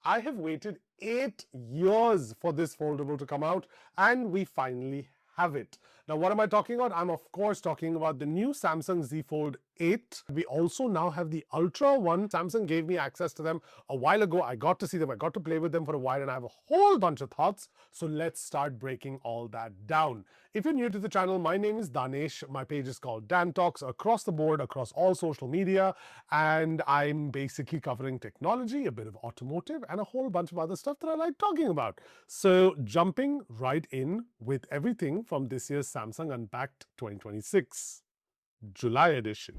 I have waited 8 years for this foldable to come out, and we finally have it. Now, what am I talking about? I'm of course talking about the new Samsung Z Fold8. We also now have the Ultra one. Samsung gave me access to them a while ago. I got to see them, I got to play with them for a while, and I have a whole bunch of thoughts. So let's start breaking all that down. If you're new to the channel, my name is Danesh. My page is called Dan Talks, across the board, across all social media, and I'm basically covering technology, a bit of automotive, and a whole bunch of other stuff that I like talking about. So jumping right in with everything from this year's Samsung Unpacked 2026 July edition.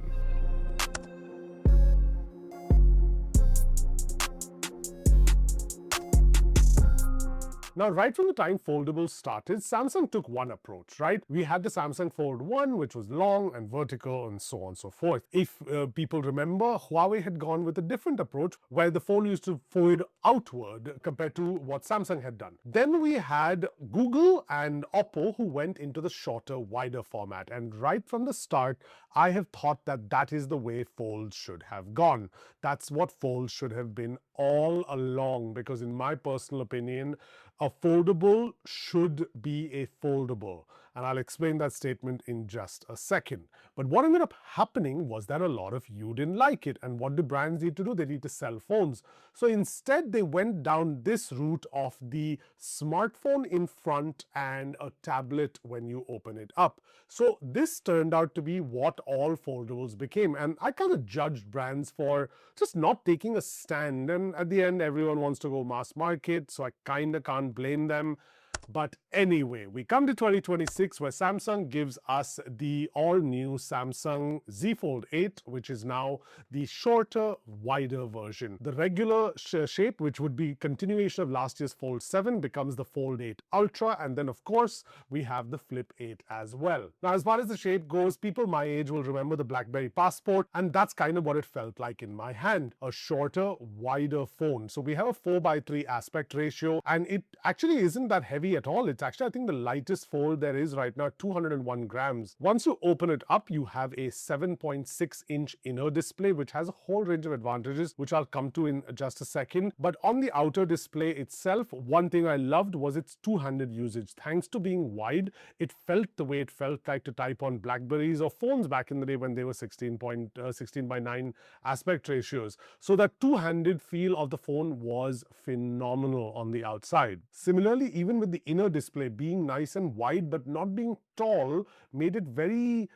Now, right from the time foldables started, Samsung took one approach, right? We had the Samsung Fold 1, which was long and vertical and so on and so forth. If people remember, Huawei had gone with a different approach where the phone used to fold outward compared to what Samsung had done. Then we had Google and Oppo who went into the shorter, wider format. And right from the start, I have thought that that is the way folds should have gone. That's what folds should have been all along, because in my personal opinion, a foldable should be a foldable. And I'll explain that statement in just a second. But what ended up happening was that a lot of you didn't like it. And what do brands need to do? They need to sell phones. So instead, they went down this route of the smartphone in front and a tablet when you open it up. So this turned out to be what all foldables became. And I kind of judged brands for just not taking a stand. And at the end, everyone wants to go mass market, so I kind of can't blame them. But anyway, we come to 2026 where Samsung gives us the all-new Samsung Z Fold8, which is now the shorter, wider version. The regular shape, which would be continuation of last year's Fold 7, becomes the Fold8 Ultra, and then of course we have the Flip 8 as well. Now, as far as the shape goes, people my age will remember the BlackBerry Passport, and that's kind of what it felt like in my hand. A shorter, wider phone. So we have a 4:3 aspect ratio, and it actually isn't that heavy at all. It's actually, I think, the lightest fold there is right now, 201 grams. Once you open it up, you have a 7.6-inch inner display, which has a whole range of advantages, which I'll come to in just a second. But on the outer display itself, one thing I loved was its two-handed usage. Thanks to being wide, it felt the way it felt like to type on Blackberries or phones back in the day when they were 16:9 aspect ratios. So that two-handed feel of the phone was phenomenal on the outside. Similarly, even with the inner display being nice and wide but not being tall, made it very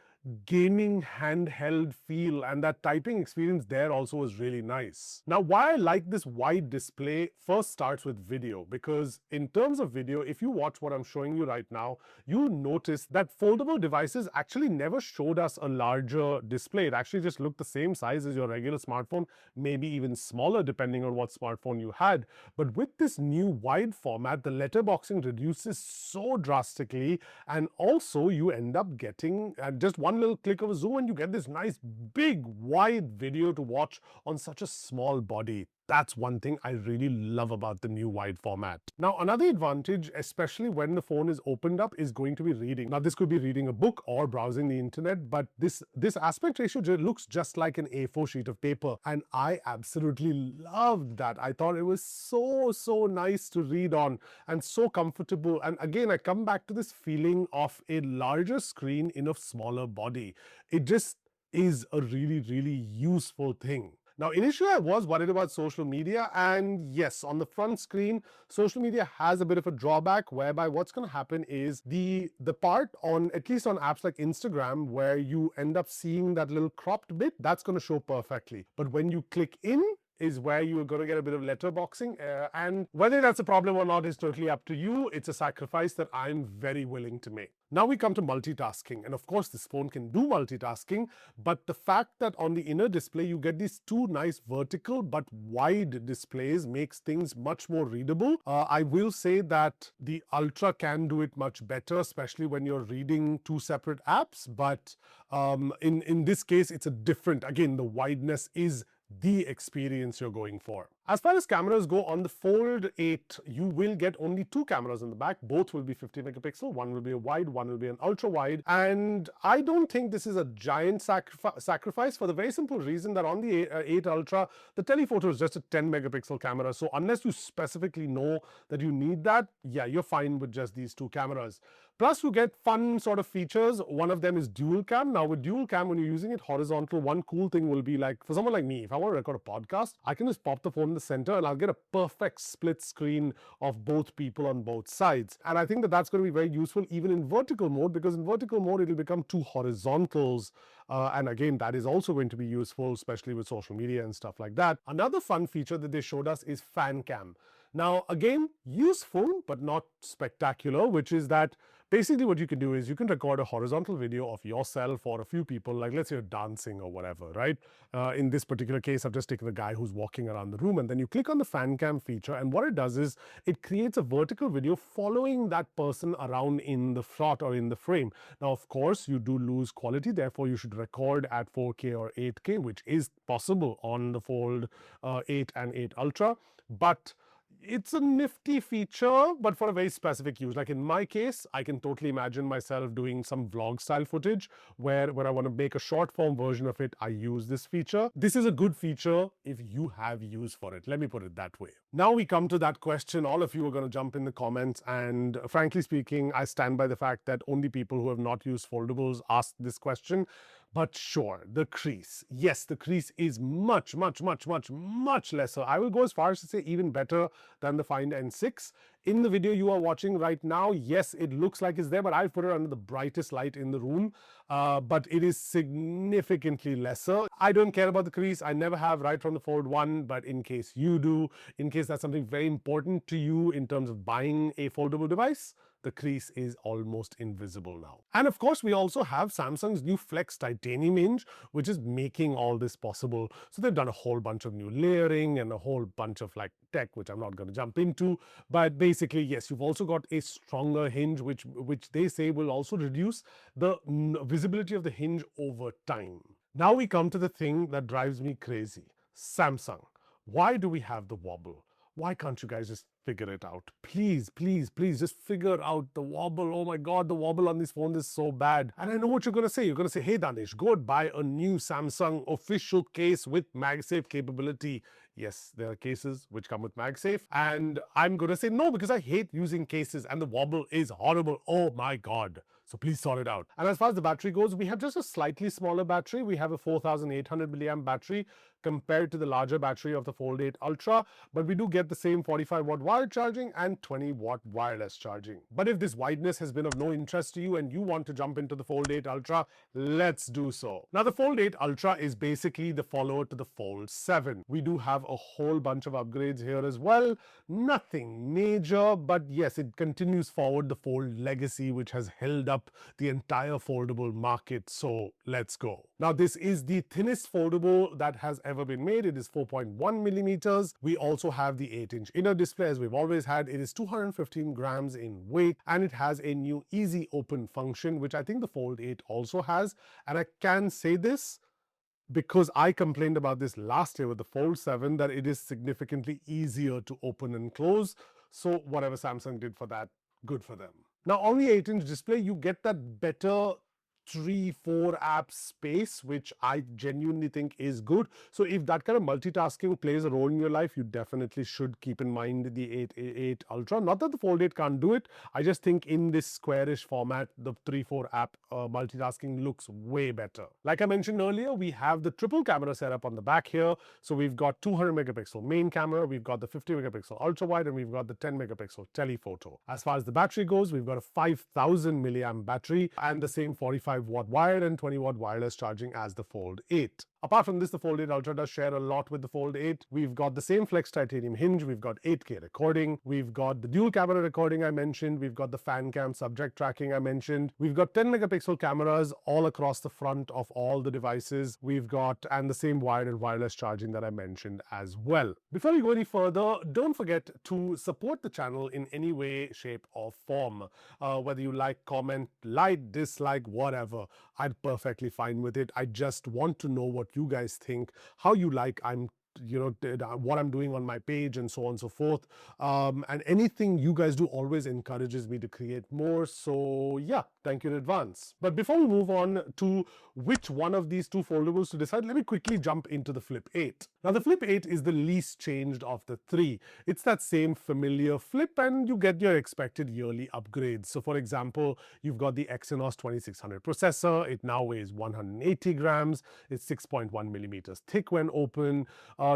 gaming handheld feel, and that typing experience there also was really nice. Now, why I like this wide display first starts with video, because in terms of video, if you watch what I'm showing you right now, you'll notice that foldable devices actually never showed us a larger display. It actually just looked the same size as your regular smartphone, maybe even smaller depending on what smartphone you had. But with this new wide format, the letterboxing reduces so drastically, and also you end up getting just one little click of a zoom and you get this nice big wide video to watch on such a small body. That's one thing I really love about the new wide format. Now, another advantage, especially when the phone is opened up, is going to be reading. Now, this could be reading a book or browsing the internet, but this aspect ratio looks just like an A4 sheet of paper, and I absolutely loved that. I thought it was so nice to read on and so comfortable. And again, I come back to this feeling of a larger screen in a smaller body. It just is a really useful thing. Now, initially I was worried about social media, and yes, on the front screen, social media has a bit of a drawback, whereby what's going to happen is the part on, at least on apps like Instagram, where you end up seeing that little cropped bit, that's going to show perfectly. But when you click in, is where you're going to get a bit of letterboxing, and whether that's a problem or not is totally up to you. It's a sacrifice that I'm very willing to make. Now we come to multitasking, and of course this phone can do multitasking, but the fact that on the inner display you get these two nice vertical but wide displays makes things much more readable. I will say that the Ultra can do it much better, especially when you're reading two separate apps, but in this case it's a different, again, the wideness is the experience you're going for. As far as cameras go, on the Fold8, you will get only 2 cameras in the back. Both will be 50 megapixel. One will be a wide, one will be an ultra wide. And I don't think this is a giant sacrifice for the very simple reason that on the 8 Ultra, the telephoto is just a 10 megapixel camera. So unless you specifically know that you need that, yeah, you're fine with just these 2 cameras. Plus, you get fun sort of features. One of them is dual cam. Now, with dual cam, when you're using it horizontal, one cool thing will be like, for someone like me, if I want to record a podcast, I can just pop the phone in the center and I'll get a perfect split screen of both people on both sides. And I think that that's going to be very useful even in vertical mode, because in vertical mode, it'll become 2 horizontals. And again, that is also going to be useful, especially with social media and stuff like that. Another fun feature that they showed us is fan cam. Now, again, useful, but not spectacular, which is that basically what you can do is you can record a horizontal video of yourself or a few people, like let's say you're dancing or whatever, right? In this particular case, I've just taken a guy who's walking around the room, and then you click on the fan cam feature, and what it does is it creates a vertical video following that person around in the shot or in the frame. Now, of course, you do lose quality, therefore you should record at 4K or 8K, which is possible on the Fold8 and 8 Ultra, but it's a nifty feature, but for a very specific use. Like in my case, I can totally imagine myself doing some vlog style footage where I want to make a short form version of it, I use this feature. This is a good feature if you have use for it. Let me put it that way. Now we come to that question. All of you are going to jump in the comments, and frankly speaking, I stand by the fact that only people who have not used foldables ask this question. But sure, the crease. Yes, the crease is much lesser. I will go as far as to say even better than the Find N6. In the video you are watching right now, yes, it looks like it's there, but I've put it under the brightest light in the room. But it is significantly lesser. I don't care about the crease. I never have right from the Fold 1, but in case you do, in case that's something very important to you in terms of buying a foldable device, the crease is almost invisible now. And of course, we also have Samsung's new Flex titanium hinge, which is making all this possible. So they've done a whole bunch of new layering and a whole bunch of like tech, which I'm not going to jump into. But basically, yes, you've also got a stronger hinge, which they say will also reduce the visibility of the hinge over time. Now we come to the thing that drives me crazy. Samsung. Why do we have the wobble? Why can't you guys just figure it out? Please, please, please just figure out the wobble. Oh my God, the wobble on this phone is so bad. And I know what you're going to say. You're going to say, hey, Danish, go and buy a new Samsung official case with MagSafe capability. Yes, there are cases which come with MagSafe. And I'm going to say no, because I hate using cases and the wobble is horrible. Oh my God. So please sort it out. And as far as the battery goes, we have just a slightly smaller battery. We have a 4,800 milliamp battery compared to the larger battery of the Fold8 Ultra, but we do get the same 45 watt wired charging and 20 watt wireless charging. But if this wideness has been of no interest to you and you want to jump into the Fold8 Ultra, let's do so. Now, the Fold8 Ultra is basically the follower to the Fold 7. We do have a whole bunch of upgrades here as well. Nothing major, but yes, it continues forward the Fold legacy, which has held up the entire foldable market. So let's go. Now, this is the thinnest foldable that has ever been made. It is 4.1 millimeters. We also have the 8-inch inner display as we've always had. It is 215 grams in weight, and it has a new easy open function, which I think the Fold8 also has. And I can say this because I complained about this last year with the Fold 7, that it is significantly easier to open and close. So whatever Samsung did for that, good for them. Now, on the 8-inch display, you get that better 3-4 app space, which I genuinely think is good. So if that kind of multitasking plays a role in your life, you definitely should keep in mind the 8 Ultra. Not that the Fold8 can't do it. I just think in this squarish format, the 3-4 app multitasking looks way better. Like I mentioned earlier, we have the triple camera setup on the back here. So we've got 200 megapixel main camera, we've got the 50 megapixel ultra wide, and we've got the 10 megapixel telephoto. As far as the battery goes, we've got a 5,000 milliamp battery and the same 45 watt wired and 20 watt wireless charging as the Fold8. Apart from this, the Fold8 Ultra does share a lot with the Fold8. We've got the same Flex titanium hinge, we've got 8K recording, we've got the dual camera recording I mentioned, we've got the fan cam subject tracking I mentioned, we've got 10 megapixel cameras all across the front of all the devices, we've got, and the same wired and wireless charging that I mentioned as well. Before we go any further, don't forget to support the channel in any way, shape or form. Whether you like, comment, like, dislike, whatever, I'm perfectly fine with it. I just want to know what you guys think, how you like I'm what I'm doing on my page and so on and so forth. And anything you guys do always encourages me to create more. So yeah, thank you in advance. But before we move on to which one of these two foldables to decide, let me quickly jump into the Flip 8. Now the Flip 8 is the least changed of the three. It's that same familiar flip, and you get your expected yearly upgrades. So for example, you've got the Exynos 2600 processor. It now weighs 180 grams. It's 6.1 millimeters thick when open.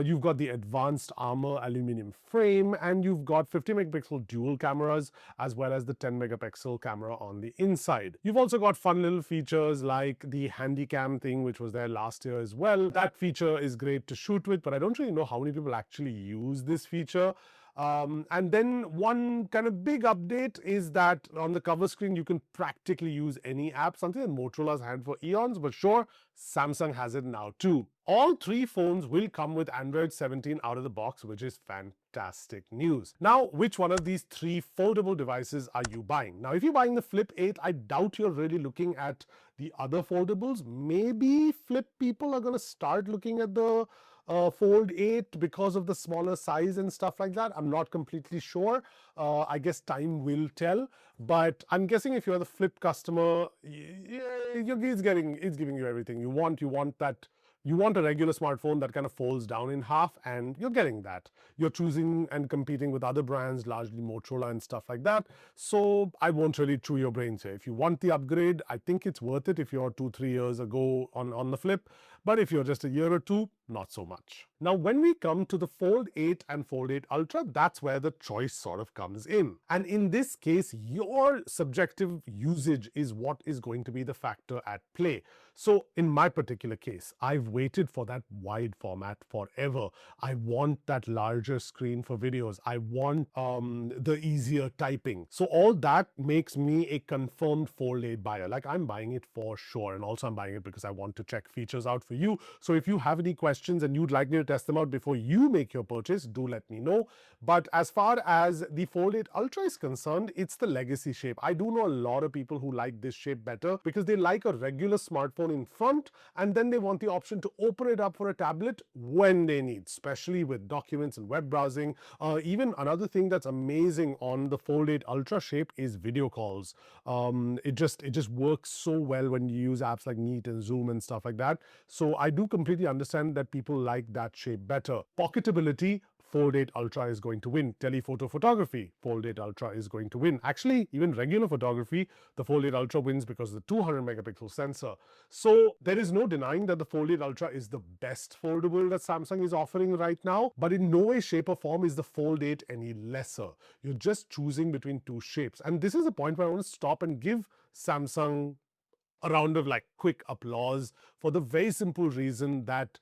You've got the advanced armor aluminum frame, and you've got 50 megapixel dual cameras as well as the 10 megapixel camera on the inside. You've also got fun little features like the Handycam thing, which was there last year as well. That feature is great to shoot with, but I don't really know how many people actually use this feature. And then one kind of big update is that on the cover screen, you can practically use any app, something that Motorola's had for eons, but sure, Samsung has it now too. All three phones will come with Android 17 out of the box, which is fantastic news. Now, which one of these three foldable devices are you buying? Now, if you're buying the Flip 8, I doubt you're really looking at the other foldables. Maybe Flip people are going to start looking at the Fold 8 because of the smaller size and stuff like that. I'm not completely sure. I guess time will tell. But I'm guessing if you're the Flip customer, it's giving you everything you want. You want a regular smartphone that kind of folds down in half, and you're getting that. You're choosing and competing with other brands, largely Motorola and stuff like that. So I won't really chew your brains here. If you want the upgrade, I think it's worth it if you're 2-3 years ago on the Flip. But if you're just a year or two, not so much. Now, when we come to the Fold 8 and Fold 8 Ultra, that's where the choice sort of comes in. And in this case, your subjective usage is what is going to be the factor at play. So in my particular case, I've waited for that wide format forever. I want that larger screen for videos. I want the easier typing. So all that makes me a confirmed Fold 8 buyer. Like, I'm buying it for sure. And also I'm buying it because I want to check features out for you. So if you have any questions and you'd like me to test them out before you make your purchase, do let me know. But as far as the Fold 8 Ultra is concerned, it's the legacy shape. I do know a lot of people who like this shape better because they like a regular smartphone in front, and then they want the option to open it up for a tablet when they need, especially with documents and web browsing. Even another thing that's amazing on the Fold 8 Ultra shape is video calls. It just works so well when you use apps like Meet and Zoom and stuff like that. So I do completely understand that people like that shape better. Pocketability, Fold 8 Ultra is going to win. Telephoto photography, Fold 8 Ultra is going to win. Actually, even regular photography, the Fold 8 Ultra wins because of the 200 megapixel sensor. So there is no denying that the Fold 8 Ultra is the best foldable that Samsung is offering right now, but in no way, shape or form is the Fold 8 any lesser. You're just choosing between two shapes. And this is a point where I want to stop and give Samsung a round of quick applause for the very simple reason that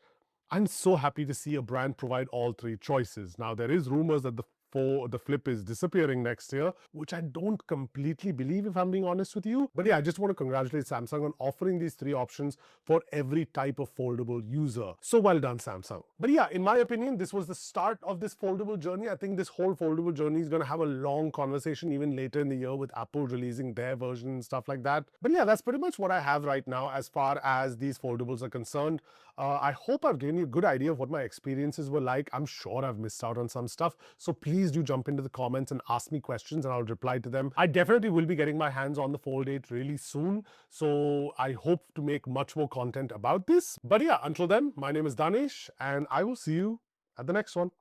I'm so happy to see a brand provide all three choices. Now, there is rumors that the Flip is disappearing next year, which I don't completely believe, if I'm being honest with you. But yeah, I just want to congratulate Samsung on offering these three options for every type of foldable user. So well done, Samsung. But yeah, in my opinion, this was the start of this foldable journey. I think this whole foldable journey is going to have a long conversation even later in the year with Apple releasing their version and stuff like that. But yeah, that's pretty much what I have right now as far as these foldables are concerned. I hope I've given you a good idea of what my experiences were like. I'm sure I've missed out on some stuff. So please do jump into the comments and ask me questions and I'll reply to them. I definitely will be getting my hands on the Fold 8 really soon. So I hope to make much more content about this. But yeah, until then, my name is Danesh and I will see you at the next one.